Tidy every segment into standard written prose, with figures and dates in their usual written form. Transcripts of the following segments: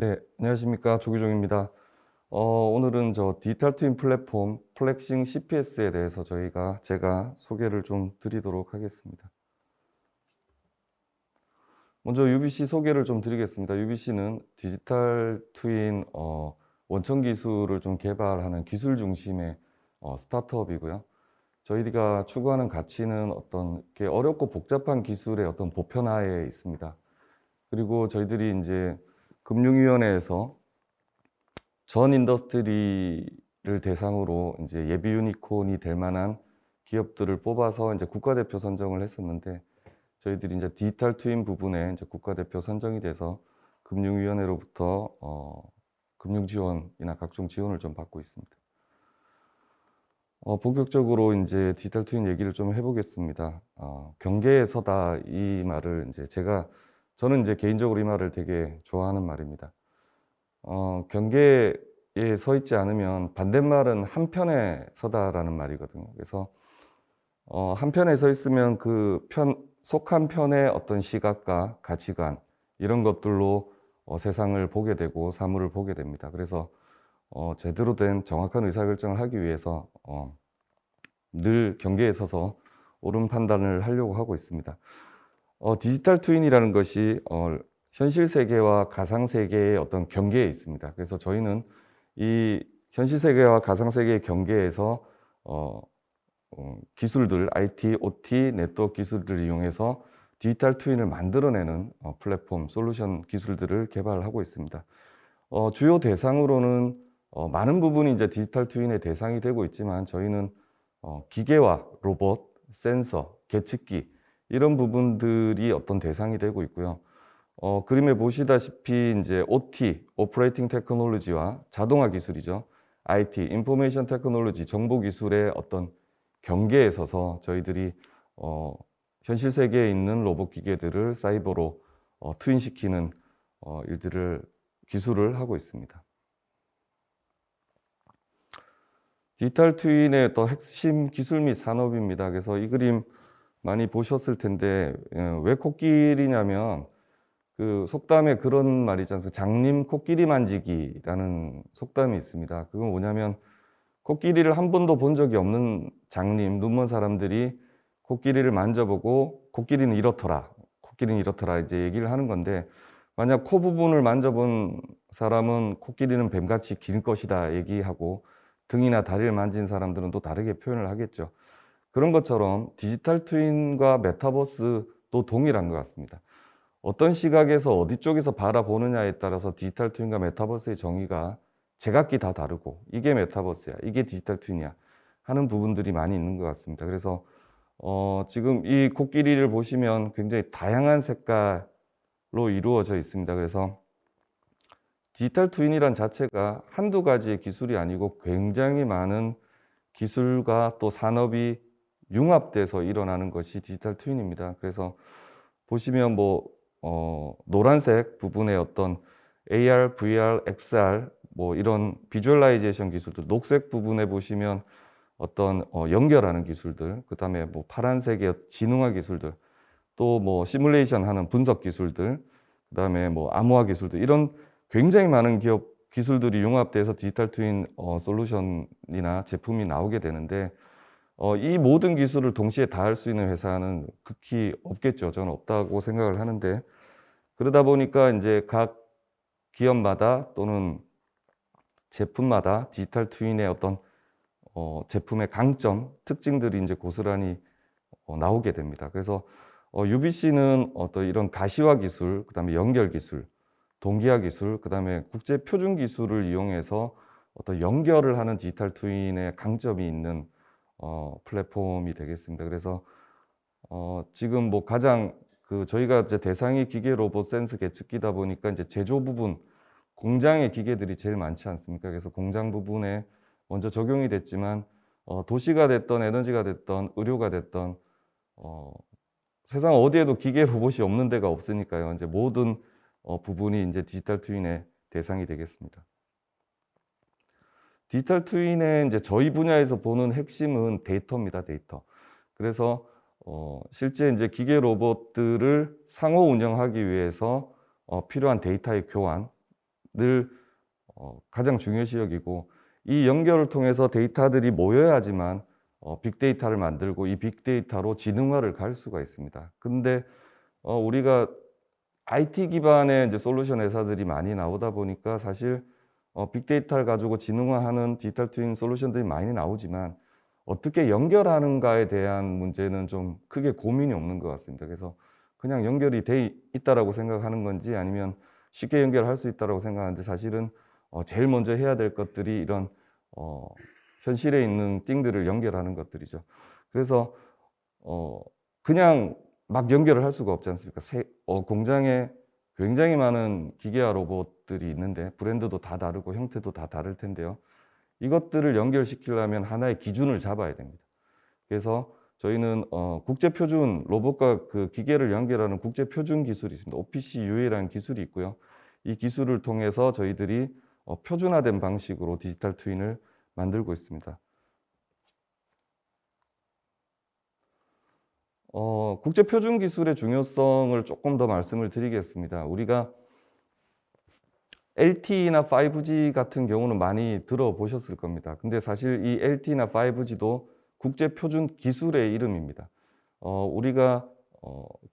네, 안녕하십니까. 조규종입니다. 오늘은 저 디지털 트윈 플랫폼 플렉싱 CPS에 대해서 제가 소개를 좀 드리도록 하겠습니다. 먼저 UBC 소개를 좀 드리겠습니다. UBC는 디지털 트윈 원천 기술을 좀 개발하는 기술 중심의 스타트업이고요. 저희가 추구하는 가치는 어떤 이렇게 어렵고 복잡한 기술의 어떤 보편화에 있습니다. 그리고 저희들이 이제 금융위원회에서 전 인더스트리를 대상으로 이제 예비 유니콘이 될 만한 기업들을 뽑아서 이제 국가대표 선정을 했었는데, 저희들이 이제 디지털 트윈 부분에 이제 국가대표 선정이 돼서 금융위원회로부터 금융 지원이나 각종 지원을 좀 받고 있습니다. 본격적으로 이제 디지털 트윈 얘기를 좀 해보겠습니다. 경계에 서다, 이 말을 저는 이제 개인적으로 이 말을 되게 좋아하는 말입니다. 경계에 서 있지 않으면 반대말은 한편에 서다라는 말이거든요. 그래서 한편에 서 있으면 속한 편의 어떤 시각과 가치관, 이런 것들로 세상을 보게 되고 사물을 보게 됩니다. 그래서 제대로 된 정확한 의사결정을 하기 위해서 늘 경계에 서서 옳은 판단을 하려고 하고 있습니다. 디지털 트윈이라는 것이 현실 세계와 가상 세계의 어떤 경계에 있습니다. 그래서 저희는 이 현실 세계와 가상 세계의 경계에서 기술들, IT, OT, 네트워크 기술들을 이용해서 디지털 트윈을 만들어내는 플랫폼, 솔루션 기술들을 개발하고 있습니다. 주요 대상으로는 많은 부분이 이제 디지털 트윈의 대상이 되고 있지만, 저희는 기계와 로봇, 센서, 계측기, 이런 부분들이 어떤 대상이 되고 있고요. 그림에 보시다시피 이제 OT, 오퍼레이팅 테크놀로지와 자동화 기술이죠. IT, 인포메이션 테크놀로지, 정보 기술의 어떤 경계에 서서 저희들이 현실 세계에 있는 로봇 기계들을 사이버로 트윈시키는 기술을 하고 있습니다. 디지털 트윈의 또 핵심 기술 및 산업입니다. 그래서 이 그림 많이 보셨을 텐데, 왜 코끼리냐면, 그 속담에 그런 말이 있잖아요. 장님 코끼리 만지기라는 속담이 있습니다. 그건 뭐냐면, 코끼리를 한 번도 본 적이 없는 장님, 눈먼 사람들이 코끼리를 만져보고 코끼리는 이렇더라 이제 얘기를 하는 건데, 만약 코 부분을 만져본 사람은 코끼리는 뱀같이 길 것이다 얘기하고, 등이나 다리를 만진 사람들은 또 다르게 표현을 하겠죠. 그런 것처럼 디지털 트윈과 메타버스도 동일한 것 같습니다. 어떤 시각에서 어디 쪽에서 바라보느냐에 따라서 디지털 트윈과 메타버스의 정의가 제각기 다 다르고, 이게 메타버스야, 이게 디지털 트윈이야 하는 부분들이 많이 있는 것 같습니다. 그래서 지금 이 코끼리를 보시면 굉장히 다양한 색깔로 이루어져 있습니다. 그래서 디지털 트윈이란 자체가 한두 가지의 기술이 아니고 굉장히 많은 기술과 또 산업이 융합돼서 일어나는 것이 디지털 트윈입니다. 그래서 보시면 노란색 부분의 어떤 AR, VR, XR 이런 비주얼라이제이션 기술들, 녹색 부분에 보시면 어떤 연결하는 기술들, 그 다음에 파란색의 지능화 기술들, 또 시뮬레이션 하는 분석 기술들, 그 다음에 암호화 기술들, 이런 굉장히 많은 기술들이 융합돼서 디지털 트윈 솔루션이나 제품이 나오게 되는데, 이 모든 기술을 동시에 다 할 수 있는 회사는 극히 없겠죠. 저는 없다고 생각을 하는데, 그러다 보니까 이제 각 기업마다 또는 제품마다 디지털 트윈의 어떤 제품의 강점, 특징들이 이제 고스란히 나오게 됩니다. 그래서 UBC는 어떤 이런 가시화 기술, 그다음에 연결 기술, 동기화 기술, 그다음에 국제 표준 기술을 이용해서 어떤 연결을 하는 디지털 트윈의 강점이 있는 플랫폼이 되겠습니다. 그래서 지금 가장 저희가 이제 대상이 기계, 로봇, 센스, 계측기다 보니까 이제 제조 부분, 공장의 기계들이 제일 많지 않습니까? 그래서 공장 부분에 먼저 적용이 됐지만, 도시가 됐던 에너지가 됐던 의료가 됐던 세상 어디에도 기계, 로봇이 없는 데가 없으니까요. 이제 모든 부분이 이제 디지털 트윈의 대상이 되겠습니다. 디지털 트윈의 이제 저희 분야에서 보는 핵심은 데이터입니다. 데이터. 그래서 실제 이제 기계 로봇들을 상호 운영하기 위해서 필요한 데이터의 교환을 늘 가장 중요시 여기고, 이 연결을 통해서 데이터들이 모여야지만 빅데이터를 만들고 이 빅데이터로 지능화를 갈 수가 있습니다. 근데 우리가 IT 기반의 이제 솔루션 회사들이 많이 나오다 보니까 사실 빅데이터를 가지고 지능화하는 디지털 트윈 솔루션들이 많이 나오지만 어떻게 연결하는가에 대한 문제는 좀 크게 고민이 없는 것 같습니다. 그래서 그냥 연결이 돼 있다라고 생각하는 건지 아니면 쉽게 연결할 수 있다라고 생각하는데, 사실은 제일 먼저 해야 될 것들이 이런 현실에 있는 띵들을 연결하는 것들이죠. 그래서 그냥 막 연결을 할 수가 없지 않습니까? 공장에 굉장히 많은 기계화 로봇들이 있는데 브랜드도 다 다르고 형태도 다 다를 텐데요. 이것들을 연결시키려면 하나의 기준을 잡아야 됩니다. 그래서 저희는 국제표준 로봇과 그 기계를 연결하는 국제표준 기술이 있습니다. OPC-UA라는 기술이 있고요. 이 기술을 통해서 저희들이 표준화된 방식으로 디지털 트윈을 만들고 있습니다. 국제표준 기술의 중요성을 조금 더 말씀을 드리겠습니다. 우리가 LTE나 5G 같은 경우는 많이 들어보셨을 겁니다. 근데 사실 이 LTE나 5G도 국제표준 기술의 이름입니다. 우리가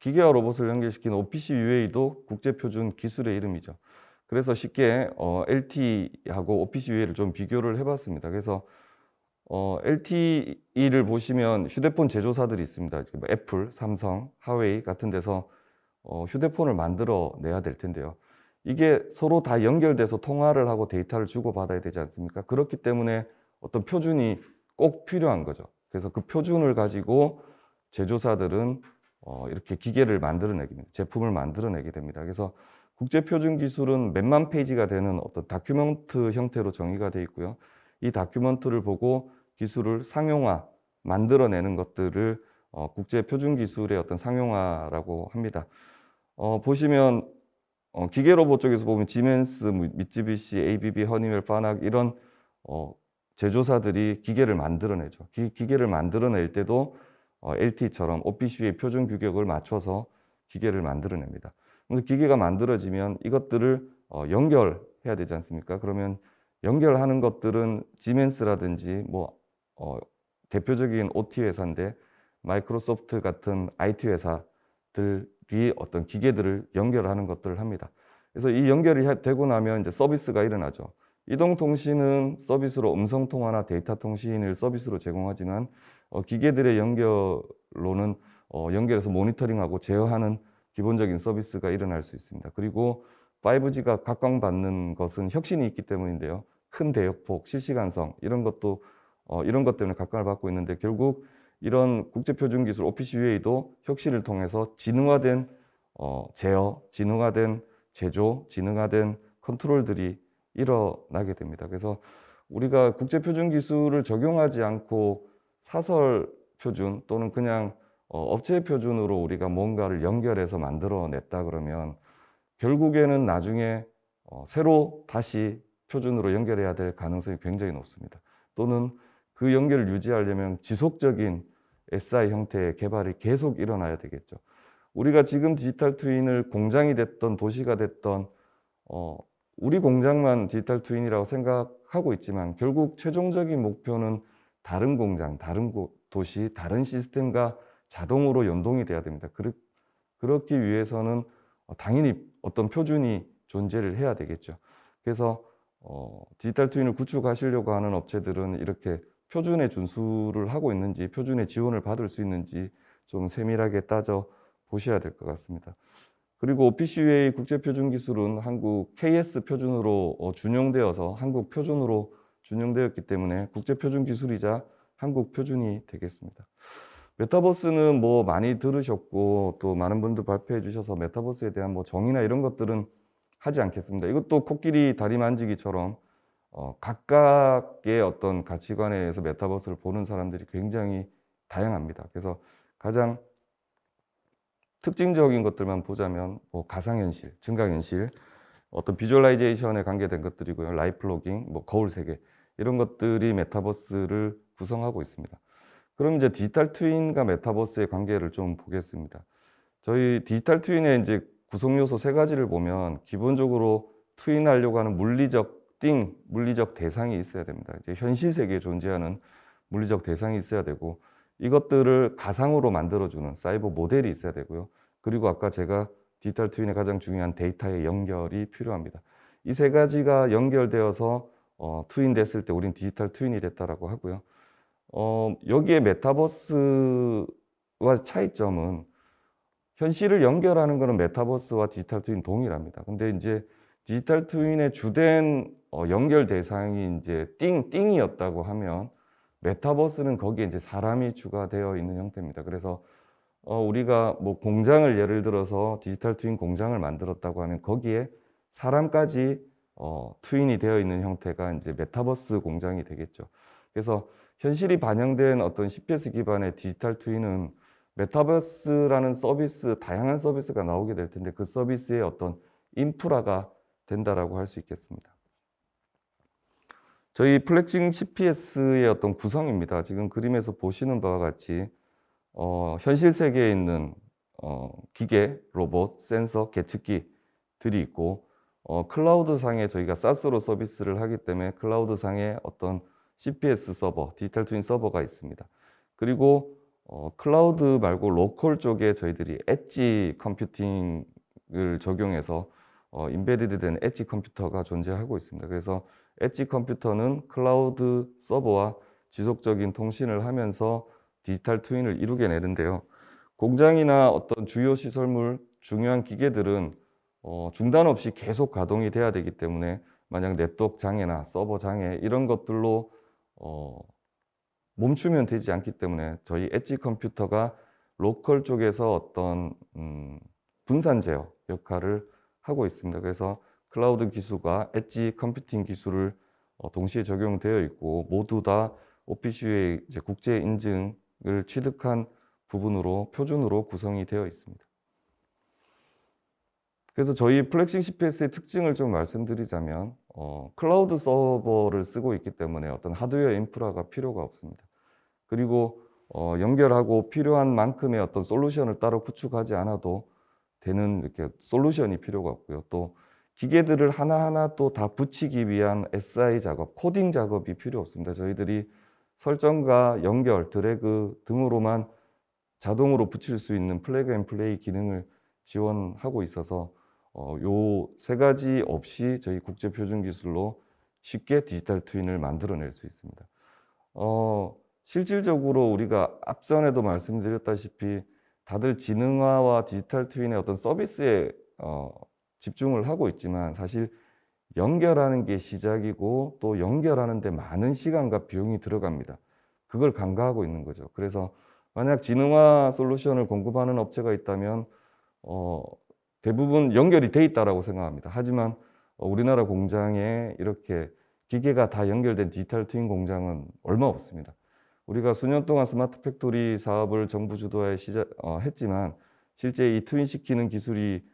기계와 로봇을 연결시키는 OPC-UA도 국제표준 기술의 이름이죠. 그래서 쉽게 LTE하고 OPC-UA를 좀 비교를 해봤습니다. 그래서 LTE를 보시면 휴대폰 제조사들이 있습니다. 애플, 삼성, 하웨이 같은 데서 휴대폰을 만들어 내야 될 텐데요. 이게 서로 다 연결돼서 통화를 하고 데이터를 주고받아야 되지 않습니까? 그렇기 때문에 어떤 표준이 꼭 필요한 거죠. 그래서 그 표준을 가지고 제조사들은 이렇게 기계를 만들어내게 됩니다. 제품을 만들어내게 됩니다. 그래서 국제표준 기술은 몇만 페이지가 되는 어떤 다큐멘트 형태로 정의가 되어 있고요. 이 다큐멘트를 보고 기술을 상용화, 만들어내는 것들을 국제표준 기술의 어떤 상용화라고 합니다. 보시면 기계 로봇 쪽에서 보면 지멘스, 미쯔비시, ABB, 허니웰, 파낙 이런 제조사들이 기계를 만들어내죠. 기계를 만들어낼 때도 LTE처럼 OPC-UA 표준 규격을 맞춰서 기계를 만들어냅니다. 그래서 기계가 만들어지면 이것들을 연결해야 되지 않습니까? 그러면 연결하는 것들은 지멘스라든지 대표적인 OT 회사인데 마이크로소프트 같은 IT 회사들이 어떤 기계들을 연결하는 것들을 합니다. 그래서 이 연결이 되고 나면 이제 서비스가 일어나죠. 이동통신은 서비스로 음성통화나 데이터 통신을 서비스로 제공하지만 기계들의 연결로는 연결해서 모니터링하고 제어하는 기본적인 서비스가 일어날 수 있습니다. 그리고 5G가 각광받는 것은 혁신이 있기 때문인데요. 큰 대역폭, 실시간성 이런 것 때문에 각광을 받고 있는데, 결국 이런 국제표준 기술 OPC-UA도 혁신을 통해서 지능화된 제어, 지능화된 제조, 지능화된 컨트롤들이 일어나게 됩니다. 그래서 우리가 국제표준 기술을 적용하지 않고 사설 표준 또는 그냥 업체 표준으로 우리가 뭔가를 연결해서 만들어냈다 그러면 결국에는 나중에 새로 다시 표준으로 연결해야 될 가능성이 굉장히 높습니다. 또는 그 연결을 유지하려면 지속적인 SI 형태의 개발이 계속 일어나야 되겠죠. 우리가 지금 디지털 트윈을 공장이 됐던 도시가 됐던 우리 공장만 디지털 트윈이라고 생각하고 있지만 결국 최종적인 목표는 다른 공장, 다른 도시, 다른 시스템과 자동으로 연동이 돼야 됩니다. 그렇기 위해서는 당연히 어떤 표준이 존재를 해야 되겠죠. 그래서 디지털 트윈을 구축하시려고 하는 업체들은 이렇게 표준에 준수를 하고 있는지, 표준의 지원을 받을 수 있는지 좀 세밀하게 따져 보셔야 될 것 같습니다. 그리고 OPC-UA 국제표준 기술은 한국 KS 표준으로 준용되어서 한국 표준으로 준용되었기 때문에 국제표준 기술이자 한국 표준이 되겠습니다. 메타버스는 많이 들으셨고 또 많은 분들 발표해 주셔서 메타버스에 대한 정의나 이런 것들은 하지 않겠습니다. 이것도 코끼리 다리 만지기처럼 각각의 어떤 가치관에 의해서 메타버스를 보는 사람들이 굉장히 다양합니다. 그래서 가장 특징적인 것들만 보자면 가상현실, 증강현실, 어떤 비주얼라이제이션에 관계된 것들이고요. 라이프 로깅, 거울 세계 이런 것들이 메타버스를 구성하고 있습니다. 그럼 이제 디지털 트윈과 메타버스의 관계를 좀 보겠습니다. 저희 디지털 트윈의 이제 구성 요소 세 가지를 보면 기본적으로 트윈하려고 하는 물리적 대상이 있어야 됩니다. 이제 현실 세계에 존재하는 물리적 대상이 있어야 되고, 이것들을 가상으로 만들어주는 사이버 모델이 있어야 되고요. 그리고 아까 제가 디지털 트윈의 가장 중요한 데이터의 연결이 필요합니다. 이 세 가지가 연결되어서 트윈 됐을 때 우린 디지털 트윈이 됐다라고 하고요. 여기에 메타버스와 차이점은, 현실을 연결하는 것은 메타버스와 디지털 트윈 동일합니다. 근데 이제 디지털 트윈의 주된 연결 대상이 이제 띵이었다고 하면, 메타버스는 거기에 이제 사람이 추가되어 있는 형태입니다. 그래서 우리가 뭐 공장을 예를 들어서 디지털 트윈 공장을 만들었다고 하면 거기에 사람까지 트윈이 되어 있는 형태가 이제 메타버스 공장이 되겠죠. 그래서 현실이 반영된 어떤 CPS 기반의 디지털 트윈은 메타버스라는 서비스, 다양한 서비스가 나오게 될 텐데 그 서비스의 어떤 인프라가 된다라고 할 수 있겠습니다. 저희 플렉싱 CPS의 어떤 구성입니다. 지금 그림에서 보시는 바와 같이 현실 세계에 있는 기계, 로봇, 센서, 계측기들이 있고, 클라우드 상에 저희가 SaaS로 서비스를 하기 때문에 클라우드 상에 어떤 CPS 서버, 디지털 트윈 서버가 있습니다. 그리고 클라우드 말고 로컬 쪽에 저희들이 엣지 컴퓨팅을 적용해서 인베디드 된 엣지 컴퓨터가 존재하고 있습니다. 그래서 엣지 컴퓨터는 클라우드 서버와 지속적인 통신을 하면서 디지털 트윈을 이루게 내는데요. 공장이나 어떤 주요 시설물, 중요한 기계들은 중단 없이 계속 가동이 돼야 되기 때문에 만약 네트워크 장애나 서버 장애 이런 것들로 멈추면 되지 않기 때문에 저희 엣지 컴퓨터가 로컬 쪽에서 어떤 분산 제어 역할을 하고 있습니다. 그래서 클라우드 기술과 엣지 컴퓨팅 기술을 동시에 적용되어 있고, 모두 다 OPCU의 이제 국제 인증을 취득한 부분으로 표준으로 구성이 되어 있습니다. 그래서 저희 플렉싱 CPS의 특징을 좀 말씀드리자면, 클라우드 서버를 쓰고 있기 때문에 어떤 하드웨어 인프라가 필요가 없습니다. 그리고 연결하고 필요한 만큼의 어떤 솔루션을 따로 구축하지 않아도 되는 이렇게 솔루션이 필요가 없고요. 또 기계들을 하나하나 또 다 붙이기 위한 SI 작업, 코딩 작업이 필요 없습니다. 저희들이 설정과 연결, 드래그 등으로만 자동으로 붙일 수 있는 플래그 앤 플레이 기능을 지원하고 있어서 요 세 가지 없이 저희 국제 표준 기술로 쉽게 디지털 트윈을 만들어낼 수 있습니다. 실질적으로 우리가 앞전에도 말씀드렸다시피 다들 지능화와 디지털 트윈의 어떤 서비스에 집중을 하고 있지만, 사실 연결하는 게 시작이고 또 연결하는 데 많은 시간과 비용이 들어갑니다. 그걸 간과하고 있는 거죠. 그래서 만약 지능화 솔루션을 공급하는 업체가 있다면 대부분 연결이 돼 있다라고 생각합니다. 하지만 우리나라 공장에 이렇게 기계가 다 연결된 디지털 트윈 공장은 얼마 없습니다. 우리가 수년 동안 스마트 팩토리 사업을 정부 주도하에 했지만 실제 이 트윈 시키는 기술이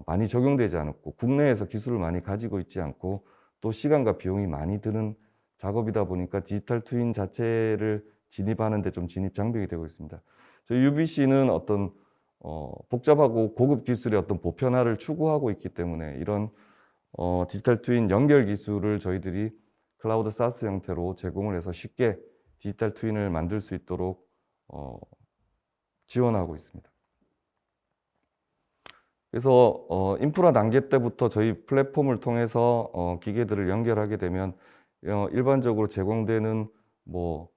많이 적용되지 않았고, 국내에서 기술을 많이 가지고 있지 않고, 또 시간과 비용이 많이 드는 작업이다 보니까 디지털 트윈 자체를 진입하는 데 좀 진입 장벽이 되고 있습니다. 저희 UBC는 어떤 복잡하고 고급 기술의 어떤 보편화를 추구하고 있기 때문에 이런 디지털 트윈 연결 기술을 저희들이 클라우드 사스 형태로 제공을 해서 쉽게 디지털 트윈을 만들 수 있도록 지원하고 있습니다. 그래서 인프라 단계 때부터 저희 플랫폼을 통해서 기계들을 연결하게 되면 일반적으로 제공되는 뭐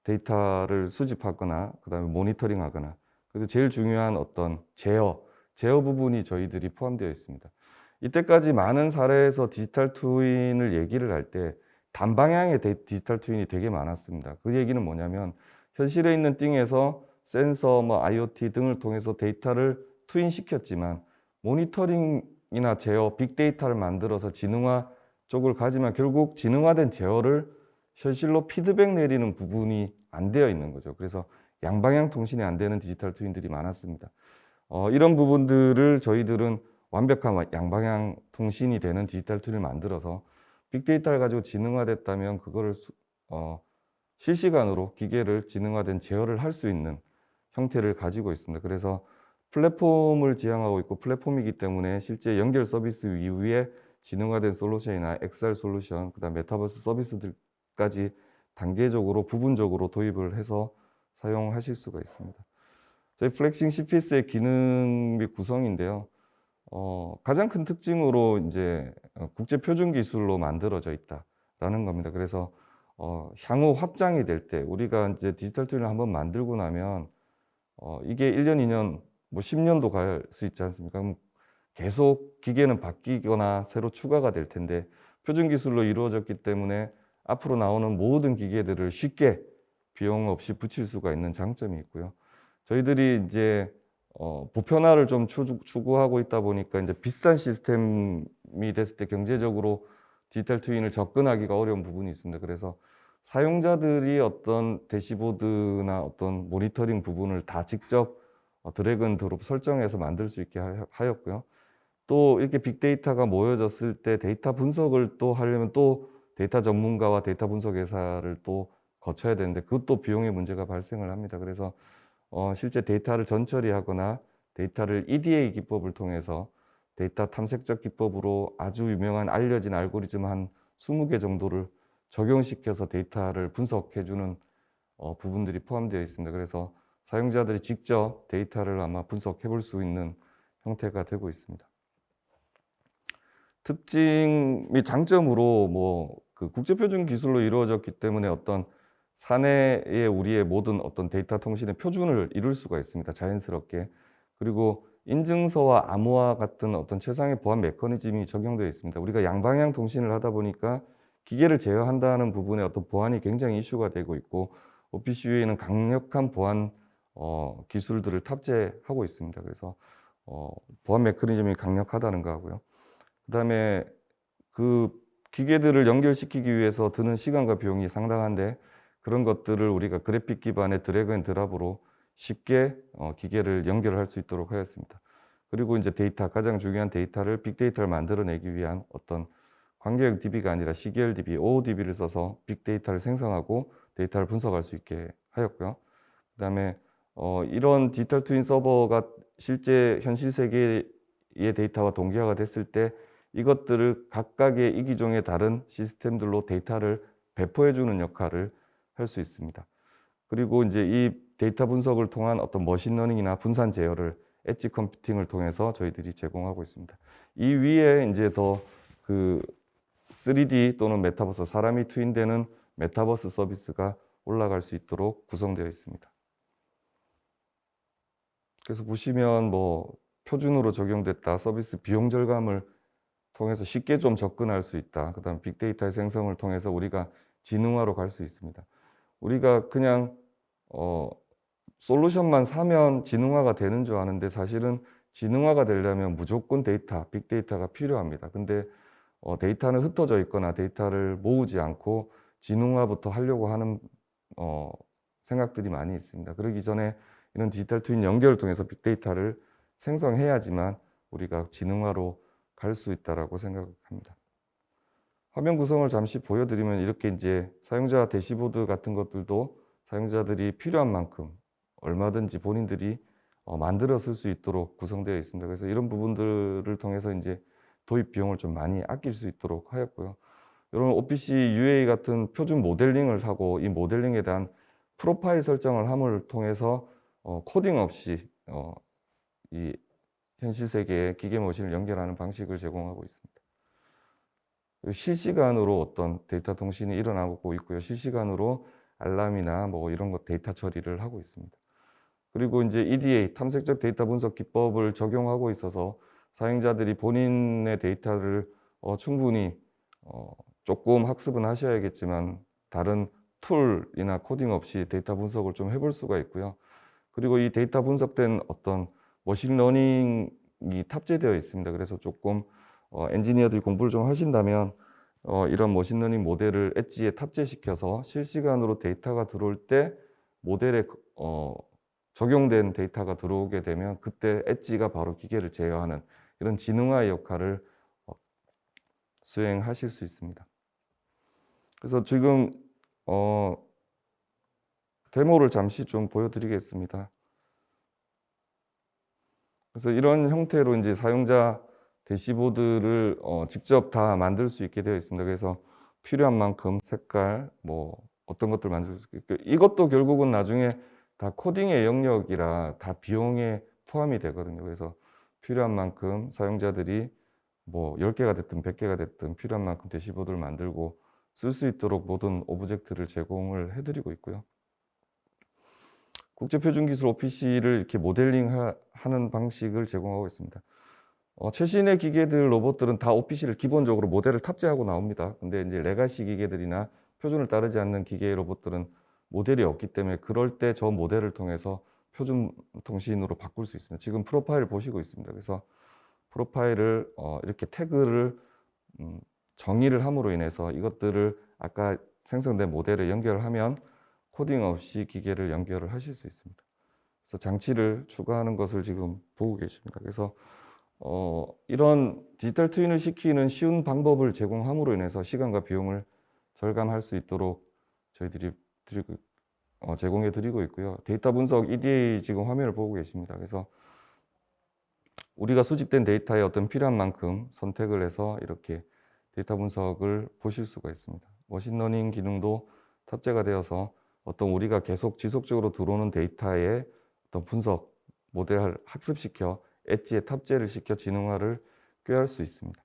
데이터를 수집하거나 그다음에 모니터링하거나, 그리고 제일 중요한 어떤 제어 부분이 저희들이 포함되어 있습니다. 이때까지 많은 사례에서 디지털 트윈을 얘기를 할 때 단방향의 디지털 트윈이 되게 많았습니다. 그 얘기는 뭐냐면, 현실에 있는 띵에서 센서, IoT 등을 통해서 데이터를 트윈 시켰지만 모니터링이나 제어, 빅데이터를 만들어서 지능화 쪽을 가지만 결국 지능화된 제어를 현실로 피드백 내리는 부분이 안 되어 있는 거죠. 그래서 양방향 통신이 안 되는 디지털 트윈들이 많았습니다. 이런 부분들을 저희들은 완벽한 양방향 통신이 되는 디지털 트윈을 만들어서 빅데이터를 가지고 지능화됐다면 그거를 실시간으로 기계를 지능화된 제어를 할 수 있는 형태를 가지고 있습니다. 그래서 플랫폼을 지향하고 있고 플랫폼이기 때문에 실제 연결 서비스 이후에 지능화된 솔루션이나 XR 솔루션, 그다음 메타버스 서비스들까지 단계적으로 부분적으로 도입을 해서 사용하실 수가 있습니다. 저희 플렉싱 CPS의 기능 및 구성인데요. 가장 큰 특징으로 이제 국제 표준 기술로 만들어져 있다라는 겁니다. 그래서 향후 확장이 될 때 우리가 이제 디지털 트윈을 한번 만들고 나면 이게 1년, 2년, 뭐 10년도 갈 수 있지 않습니까? 그럼 계속 기계는 바뀌거나 새로 추가가 될 텐데 표준 기술로 이루어졌기 때문에 앞으로 나오는 모든 기계들을 쉽게 비용 없이 붙일 수가 있는 장점이 있고요. 저희들이 이제 보편화를 좀 추구하고 있다 보니까 이제 비싼 시스템이 됐을 때 경제적으로 디지털 트윈을 접근하기가 어려운 부분이 있습니다. 그래서 사용자들이 어떤 대시보드나 어떤 모니터링 부분을 다 직접 드래그 앤 드롭 설정해서 만들 수 있게 하였고요. 또 이렇게 빅데이터가 모여졌을 때 데이터 분석을 또 하려면 또 데이터 전문가와 데이터 분석 회사를 또 거쳐야 되는데 그것도 비용의 문제가 발생을 합니다. 그래서 실제 데이터를 전처리하거나 데이터를 EDA 기법을 통해서 데이터 탐색적 기법으로 아주 유명한 알려진 알고리즘 한 20개 정도를 적용시켜서 데이터를 분석해주는 부분들이 포함되어 있습니다. 그래서 사용자들이 직접 데이터를 아마 분석해 볼 수 있는 형태가 되고 있습니다. 특징 및 장점으로 그 국제표준 기술로 이루어졌기 때문에 어떤 사내의 우리의 모든 어떤 데이터 통신의 표준을 이룰 수가 있습니다. 자연스럽게. 그리고 인증서와 암호화 같은 어떤 최상의 보안 메커니즘이 적용되어 있습니다. 우리가 양방향 통신을 하다 보니까 기계를 제어한다는 부분에 어떤 보안이 굉장히 이슈가 되고 있고 OPCU에는 강력한 보안 기술들을 탑재하고 있습니다. 그래서 보안 메커니즘이 강력하다는 거 하고요. 그다음에 그 기계들을 연결시키기 위해서 드는 시간과 비용이 상당한데 그런 것들을 우리가 그래픽 기반의 드래그 앤 드랍으로 쉽게 기계를 연결할 수 있도록 하였습니다. 그리고 이제 데이터, 가장 중요한 데이터를 빅데이터를 만들어내기 위한 어떤 관계형 DB가 아니라 CGL DB, OODB를 써서 빅데이터를 생성하고 데이터를 분석할 수 있게 하였고요. 그다음에 이런 디지털 트윈 서버가 실제 현실 세계의 데이터와 동기화가 됐을 때 이것들을 각각의 이기종의 다른 시스템들로 데이터를 배포해주는 역할을 할 수 있습니다. 그리고 이제 이 데이터 분석을 통한 어떤 머신러닝이나 분산 제어를 엣지 컴퓨팅을 통해서 저희들이 제공하고 있습니다. 이 위에 이제 더 그 3D 또는 메타버스, 사람이 트윈되는 메타버스 서비스가 올라갈 수 있도록 구성되어 있습니다. 그래서 보시면 뭐 표준으로 적용됐다, 서비스 비용 절감을 통해서 쉽게 좀 접근할 수 있다. 그다음 빅데이터의 생성을 통해서 우리가 지능화로 갈 수 있습니다. 우리가 그냥 솔루션만 사면 지능화가 되는 줄 아는데 사실은 지능화가 되려면 무조건 데이터, 빅데이터가 필요합니다. 근데 데이터는 흩어져 있거나 데이터를 모으지 않고 지능화부터 하려고 하는 생각들이 많이 있습니다. 그러기 전에 이런 디지털 트윈 연결을 통해서 빅데이터를 생성해야지만 우리가 지능화로 갈 수 있다라고 생각합니다. 화면 구성을 잠시 보여드리면 이렇게 이제 사용자 대시보드 같은 것들도 사용자들이 필요한 만큼 얼마든지 본인들이 만들어 쓸 수 있도록 구성되어 있습니다. 그래서 이런 부분들을 통해서 이제 도입 비용을 좀 많이 아낄 수 있도록 하였고요. 이런 OPC UA 같은 표준 모델링을 하고 이 모델링에 대한 프로파일 설정을 함을 통해서 코딩 없이 이 현실 세계에 기계 머신을 연결하는 방식을 제공하고 있습니다. 실시간으로 어떤 데이터 통신이 일어나고 있고요. 실시간으로 알람이나 뭐 이런 것 데이터 처리를 하고 있습니다. 그리고 이제 EDA, 탐색적 데이터 분석 기법을 적용하고 있어서 사용자들이 본인의 데이터를 충분히 조금 학습은 하셔야겠지만 다른 툴이나 코딩 없이 데이터 분석을 좀 해볼 수가 있고요. 그리고 이 데이터 분석된 어떤 머신러닝이 탑재되어 있습니다. 그래서 조금 엔지니어들이 공부를 좀 하신다면 이런 머신러닝 모델을 엣지에 탑재시켜서 실시간으로 데이터가 들어올 때 모델에 적용된 데이터가 들어오게 되면 그때 엣지가 바로 기계를 제어하는 이런 지능화의 역할을 수행하실 수 있습니다. 그래서 지금 데모를 잠시 좀 보여드리겠습니다. 그래서 이런 형태로 이제 사용자 대시보드를 직접 다 만들 수 있게 되어 있습니다. 그래서 필요한 만큼 색깔, 뭐 어떤 것들 만들 수 있게, 이것도 결국은 나중에 다 코딩의 영역이라 다 비용에 포함이 되거든요. 그래서 필요한 만큼 사용자들이 뭐 10개가 됐든 100개가 됐든 필요한 만큼 대시보드를 만들고 쓸 수 있도록 모든 오브젝트를 제공을 해드리고 있고요. 국제표준기술 OPC를 이렇게 모델링 하는 방식을 제공하고 있습니다. 최신의 기계들, 로봇들은 다 OPC를 기본적으로 모델을 탑재하고 나옵니다. 근데 이제 레가시 기계들이나 표준을 따르지 않는 기계 로봇들은 모델이 없기 때문에 그럴 때 저 모델을 통해서 표준 통신으로 바꿀 수 있습니다. 지금 프로파일을 보시고 있습니다. 그래서 프로파일을 이렇게 태그를 정의를 함으로 인해서 이것들을 아까 생성된 모델에 연결하면 코딩 없이 기계를 연결을 하실 수 있습니다. 그래서 장치를 추가하는 것을 지금 보고 계십니다. 그래서 이런 디지털 트윈을 시키는 쉬운 방법을 제공함으로 인해서 시간과 비용을 절감할 수 있도록 저희들이 제공해 드리고 있고요. 데이터 분석 EDA 지금 화면을 보고 계십니다. 그래서 우리가 수집된 데이터에 어떤 필요한 만큼 선택을 해서 이렇게 데이터 분석을 보실 수가 있습니다. 머신러닝 기능도 탑재가 되어서 어떤 우리가 계속 지속적으로 들어오는 데이터의 어떤 분석 모델을 학습시켜 엣지에 탑재를 시켜 지능화를 꾀할 수 있습니다.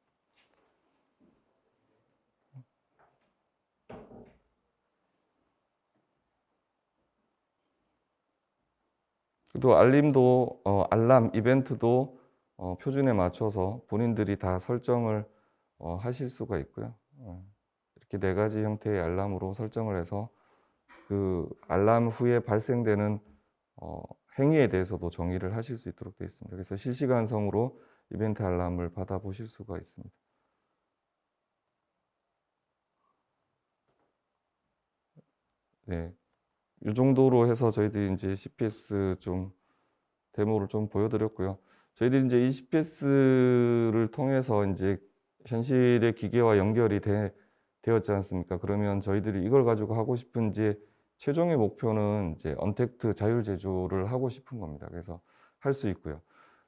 또 알림도 알람 이벤트도 표준에 맞춰서 본인들이 다 설정을 하실 수가 있고요. 이렇게 4가지 형태의 알람으로 설정을 해서 그 알람 후에 발생되는 행위에 대해서도 정의를 하실 수 있도록 되어 있습니다. 그래서 실시간성으로 이벤트 알람을 받아 보실 수가 있습니다. 네, 이 정도로 해서 저희들이 이제 CPS 좀 데모를 좀 보여드렸고요. 저희들이 이제 이 CPS를 통해서 이제 현실의 기계와 연결이 되었지 않습니까? 그러면 저희들이 이걸 가지고 하고 싶은 이제 최종의 목표는 이제 언택트 자율 제조를 하고 싶은 겁니다. 그래서 할 수 있고요.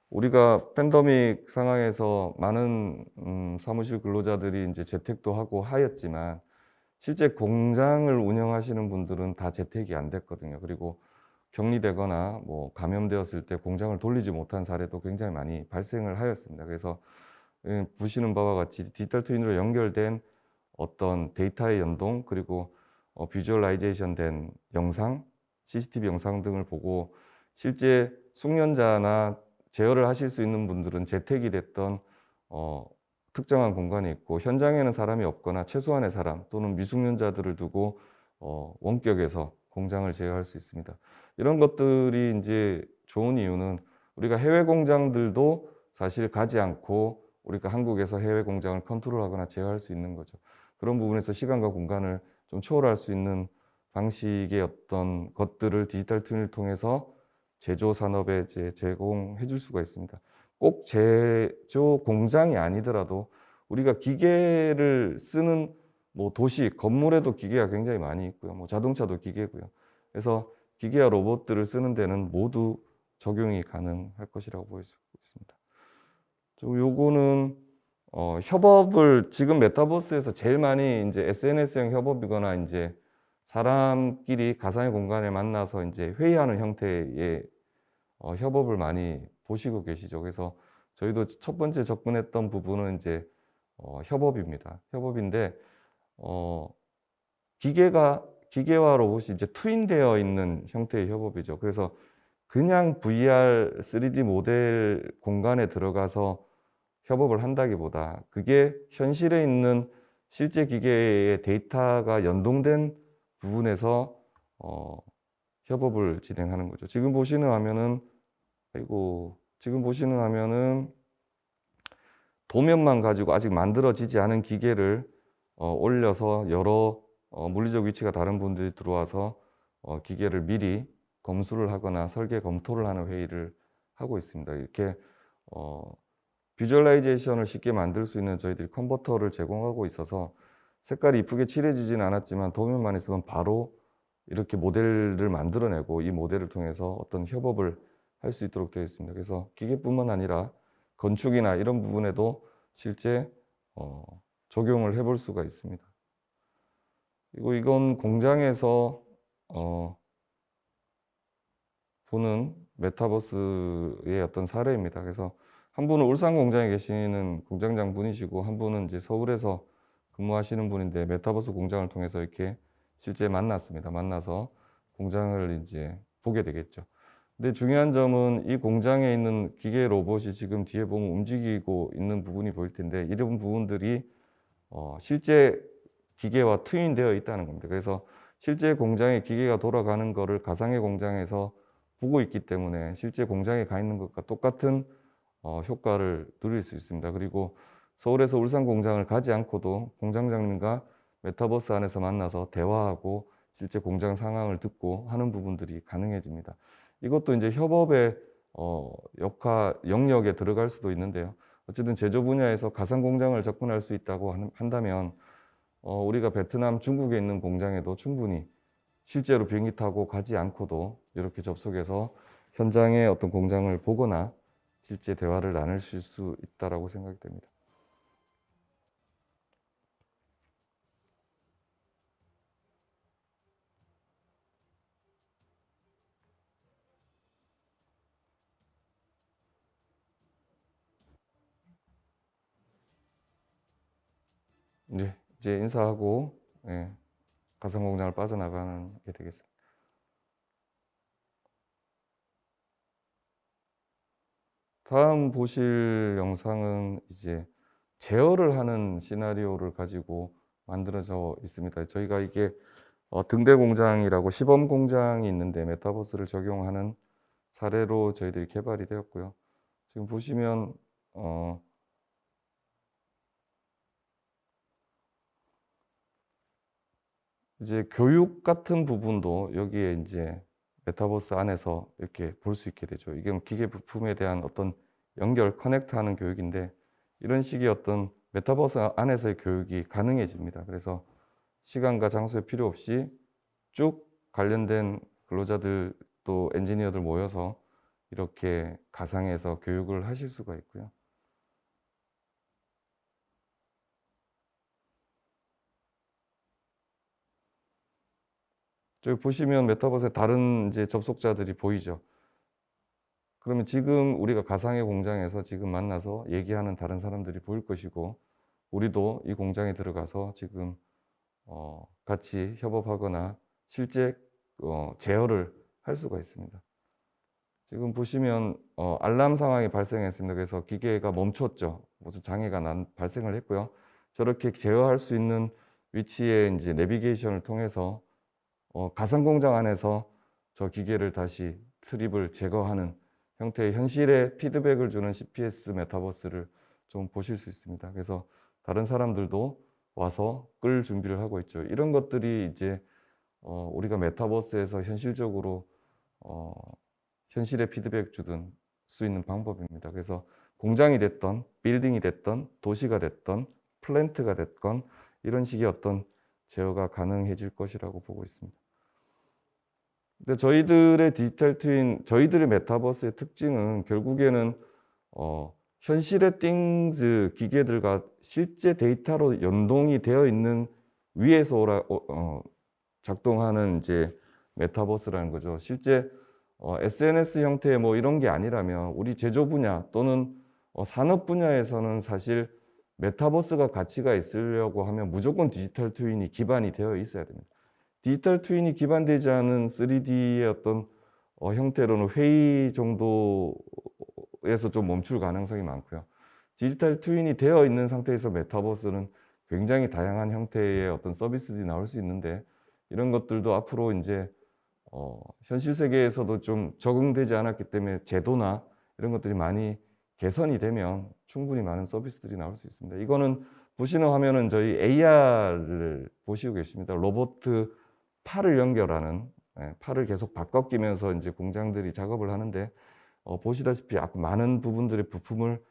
우리가 팬데믹 상황에서 많은 사무실 근로자들이 이제 재택도 하고 하였지만 실제 공장을 운영하시는 분들은 다 재택이 안 됐거든요. 그리고 격리되거나 뭐 감염되었을 때 공장을 돌리지 못한 사례도 굉장히 많이 발생을 하였습니다. 그래서 보시는 바와 같이 디지털 트윈으로 연결된 어떤 데이터의 연동 그리고 비주얼라이제이션 된 영상, CCTV 영상 등을 보고 실제 숙련자나 제어를 하실 수 있는 분들은 재택이 됐던 특정한 공간에 있고 현장에는 사람이 없거나 최소한의 사람 또는 미숙련자들을 두고 원격에서 공장을 제어할 수 있습니다. 이런 것들이 이제 좋은 이유는 우리가 해외 공장들도 사실 가지 않고 우리가 한국에서 해외 공장을 컨트롤하거나 제어할 수 있는 거죠. 그런 부분에서 시간과 공간을 좀 초월할 수 있는 방식의 어떤 것들을 디지털 트윈을 통해서 제조 산업에 제공해 줄 수가 있습니다. 꼭 제조 공장이 아니더라도 우리가 기계를 쓰는 뭐 도시, 건물에도 기계가 굉장히 많이 있고요. 뭐 자동차도 기계고요. 그래서 기계와 로봇들을 쓰는 데는 모두 적용이 가능할 것이라고 볼 수 있습니다. 요거는 협업을 지금 메타버스에서 제일 많이 이제 SNS형 협업이거나 이제 사람끼리 가상의 공간에 만나서 이제 회의하는 형태의 협업을 많이 보시고 계시죠. 그래서 저희도 첫 번째 접근했던 부분은 이제 협업입니다. 협업인데 기계와 로봇이 이제 투인되어 있는 형태의 협업이죠. 그래서 그냥 VR 3D 모델 공간에 들어가서 협업을 한다기보다 그게 현실에 있는 실제 기계의 데이터가 연동된 부분에서 협업을 진행하는 거죠. 지금 보시는 화면은 도면만 가지고 아직 만들어지지 않은 기계를 올려서 여러 물리적 위치가 다른 분들이 들어와서 기계를 미리 검수를 하거나 설계 검토를 하는 회의를 하고 있습니다. 이렇게 비주얼라이제이션을 쉽게 만들 수 있는 저희들이 컨버터를 제공하고 있어서 색깔이 이쁘게 칠해지진 않았지만 도면만 있으면 바로 이렇게 모델을 만들어내고 이 모델을 통해서 어떤 협업을 할 수 있도록 되어 있습니다. 그래서 기계뿐만 아니라 건축이나 이런 부분에도 실제 적용을 해볼 수가 있습니다. 그리고 이건 공장에서 보는 메타버스의 어떤 사례입니다. 그래서 한 분은 울산 공장에 계시는 공장장 분이시고 한 분은 이제 서울에서 근무하시는 분인데 메타버스 공장을 통해서 이렇게 실제 만났습니다. 만나서 공장을 이제 보게 되겠죠. 근데 중요한 점은 이 공장에 있는 기계 로봇이 지금 뒤에 보면 움직이고 있는 부분이 보일 텐데 이런 부분들이 실제 기계와 트윈되어 있다는 겁니다. 그래서 실제 공장에 기계가 돌아가는 거를 가상의 공장에서 보고 있기 때문에 실제 공장에 가 있는 것과 똑같은 효과를 누릴 수 있습니다. 그리고 서울에서 울산 공장을 가지 않고도 공장장님과 메타버스 안에서 만나서 대화하고 실제 공장 상황을 듣고 하는 부분들이 가능해집니다. 이것도 이제 협업의 영역에 들어갈 수도 있는데요. 어쨌든 제조 분야에서 가상 공장을 접근할 수 있다고 한다면 우리가 베트남, 중국에 있는 공장에도 충분히 실제로 비행기 타고 가지 않고도 이렇게 접속해서 현장의 어떤 공장을 보거나 실제 대화를 나눌 수 있다라고 생각이 됩니다. 네, 이제 인사하고 예, 가상 공장을 빠져나가는 게 되겠습니다. 다음 보실 영상은 이제 제어를 하는 시나리오를 가지고 만들어져 있습니다. 저희가 이게 등대 공장이라고 시범 공장이 있는데 메타버스를 적용하는 사례로 저희들이 개발이 되었고요. 지금 보시면 이제 교육 같은 부분도 여기에 이제 메타버스 안에서 이렇게 볼 수 있게 되죠. 이게 기계 부품에 대한 어떤 연결, 커넥트하는 교육인데 이런 식의 어떤 메타버스 안에서의 교육이 가능해집니다. 그래서 시간과 장소에 필요 없이 쭉 관련된 근로자들 또 엔지니어들 모여서 이렇게 가상에서 교육을 하실 수가 있고요. 저기 보시면 메타버스에 다른 이제 접속자들이 보이죠. 그러면 지금 우리가 가상의 공장에서 지금 만나서 얘기하는 다른 사람들이 보일 것이고 우리도 이 공장에 들어가서 지금 같이 협업하거나 실제 제어를 할 수가 있습니다. 지금 보시면 알람 상황이 발생했습니다. 그래서 기계가 멈췄죠. 무슨 장애가 발생을 했고요. 저렇게 제어할 수 있는 위치에 이제 내비게이션을 통해서 가상 공장 안에서 저 기계를 다시 트립을 제거하는 형태의 현실의 피드백을 주는 CPS 메타버스를 좀 보실 수 있습니다. 그래서 다른 사람들도 와서 끌 준비를 하고 있죠. 이런 것들이 이제 우리가 메타버스에서 현실적으로 현실의 피드백 주든 수 있는 방법입니다. 그래서 공장이 됐던 빌딩이 됐던 도시가 됐던 플랜트가 됐건 이런 식의 어떤 제어가 가능해질 것이라고 보고 있습니다. 근데 저희들의 디지털 트윈, 저희들의 메타버스의 특징은 결국에는 현실의 띵즈 기계들과 실제 데이터로 연동이 되어 있는 위에서 작동하는 이제 메타버스라는 거죠. 실제 SNS 형태의 뭐 이런 게 아니라면 우리 제조 분야 또는 산업 분야에서는 사실 메타버스가 가치가 있으려고 하면 무조건 디지털 트윈이 기반이 되어 있어야 됩니다. 디지털 트윈이 기반되지 않은 3D의 어떤 형태로는 회의 정도에서 좀 멈출 가능성이 많고요. 디지털 트윈이 되어 있는 상태에서 메타버스는 굉장히 다양한 형태의 어떤 서비스들이 나올 수 있는데 이런 것들도 앞으로 이제 현실 세계에서도 좀 적응되지 않았기 때문에 제도나 이런 것들이 많이 개선이 되면 충분히 많은 서비스들이 나올 수 있습니다. 이거는 보시는 화면은 저희 AR을 보시고 계십니다. 로봇 팔을 연결하는 팔을 계속 바꿔 끼면서 이제 공장들이 작업을 하는데 보시다시피 아주 많은 부분들의 부품을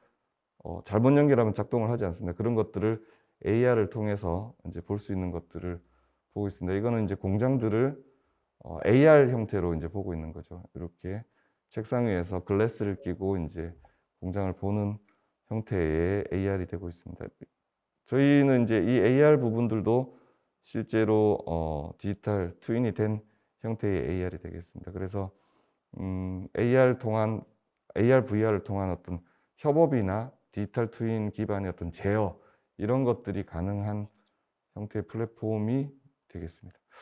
잘못 연결하면 작동을 하지 않습니다. 그런 것들을 AR을 통해서 이제 볼 수 있는 것들을 보고 있습니다. 이거는 이제 공장들을 AR 형태로 이제 보고 있는 거죠. 이렇게 책상 위에서 글래스를 끼고 이제 공장을 보는 형태의 AR이 되고 있습니다. 저희는 이제 이 AR 부분들도 실제로 디지털 트윈이 된 형태의 AR이 되겠습니다. 그래서 AR, VR을 통한 어떤 협업이나 디지털 트윈 기반의 어떤 제어 이런 것들이 가능한 형태의 플랫폼이 되겠습니다.